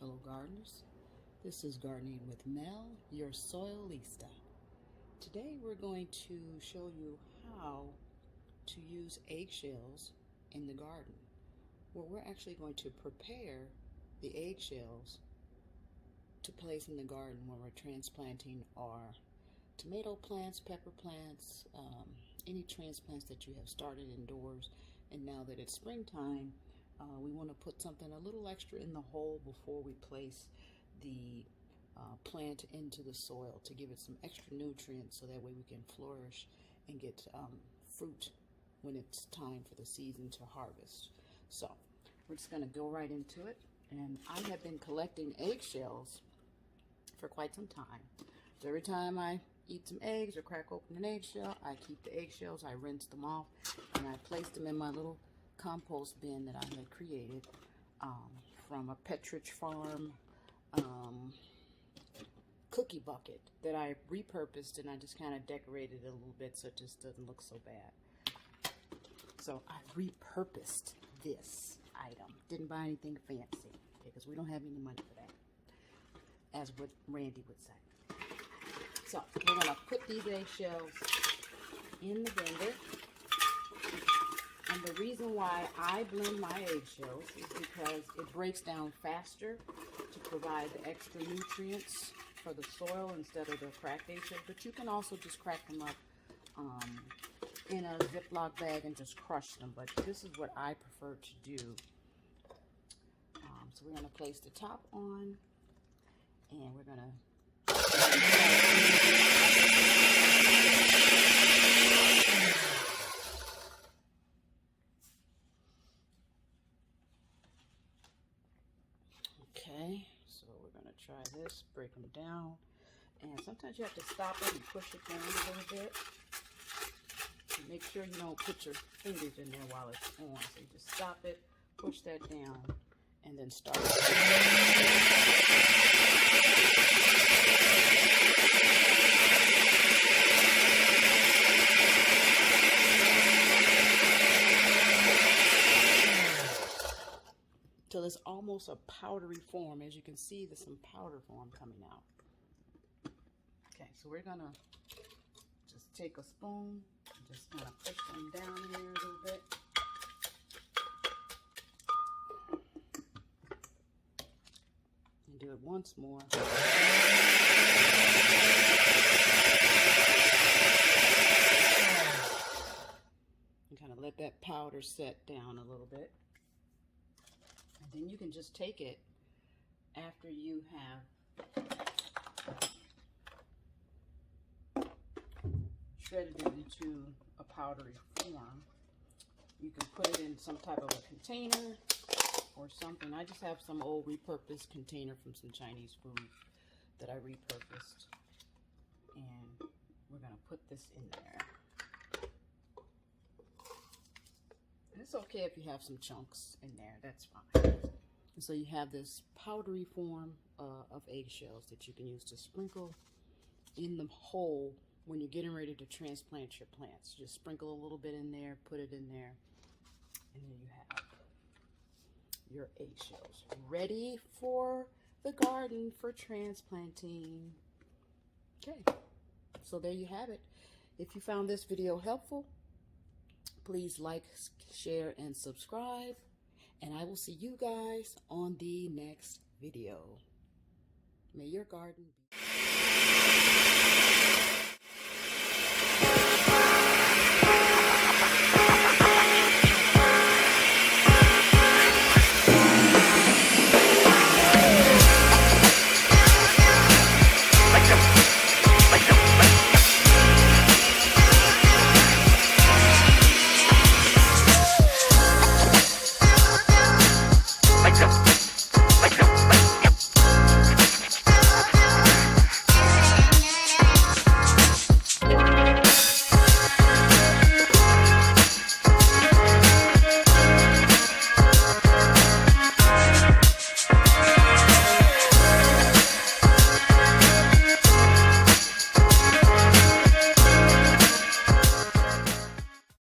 fellow gardeners. This is Gardening with Mel, your soilista. Today we're going to show you how to use eggshells in the garden. Well, we're actually going to prepare the eggshells to place in the garden when we're transplanting our tomato plants, pepper plants, any transplants that you have started indoors. And now that it's springtime, we want to put something a little extra in the hole before we place the plant into the soil to give it some extra nutrients so that way we can flourish and get fruit when it's time for the season to harvest. So we're just going to go right into it. And I have been collecting eggshells for quite some time. So every time I eat some eggs or crack open an eggshell, I keep the eggshells, I rinse them off, and I place them in my little compost bin that I had created from a Petridge Farm cookie bucket that I repurposed, and I just kind of decorated it a little bit so it just doesn't look so bad. So I repurposed this item. Didn't buy anything fancy because we don't have any money for that, as what Randy would say. So we're going to put these eggshells in the blender. And the reason why I blend my eggshells is because it breaks down faster to provide the extra nutrients for the soil instead of the cracked eggshells. But you can also just crack them up in a Ziploc bag and just crush them. But this is what I prefer to do. So we're going to place the top on, and we're going to okay, so we're going to try this, break them down, and sometimes you have to stop it and push it down a little bit. Make sure you don't put your fingers in there while it's on. So you just stop it, push that down, and then start it. So there's almost a powdery form. As you can see, there's some powder form coming out. Okay, so we're gonna just take a spoon and just kind of push them down here a little bit. And do it once more. And kind of let that powder set down a little bit. And then you can just take it after you have shredded it into a powdery form. You can put it in some type of a container or something. I just have some old repurposed container from some Chinese food that I repurposed. And we're going to put this in there. And it's okay if you have some chunks in there, that's fine. And so you have this powdery form of eggshells that you can use to sprinkle in the hole when you're getting ready to transplant your plants. Just sprinkle a little bit in there, put it in there, and then you have your eggshells ready for the garden for transplanting. Okay, so there you have it. If you found this video helpful, please like, share, and subscribe. And I will see you guys on the next video. May your garden be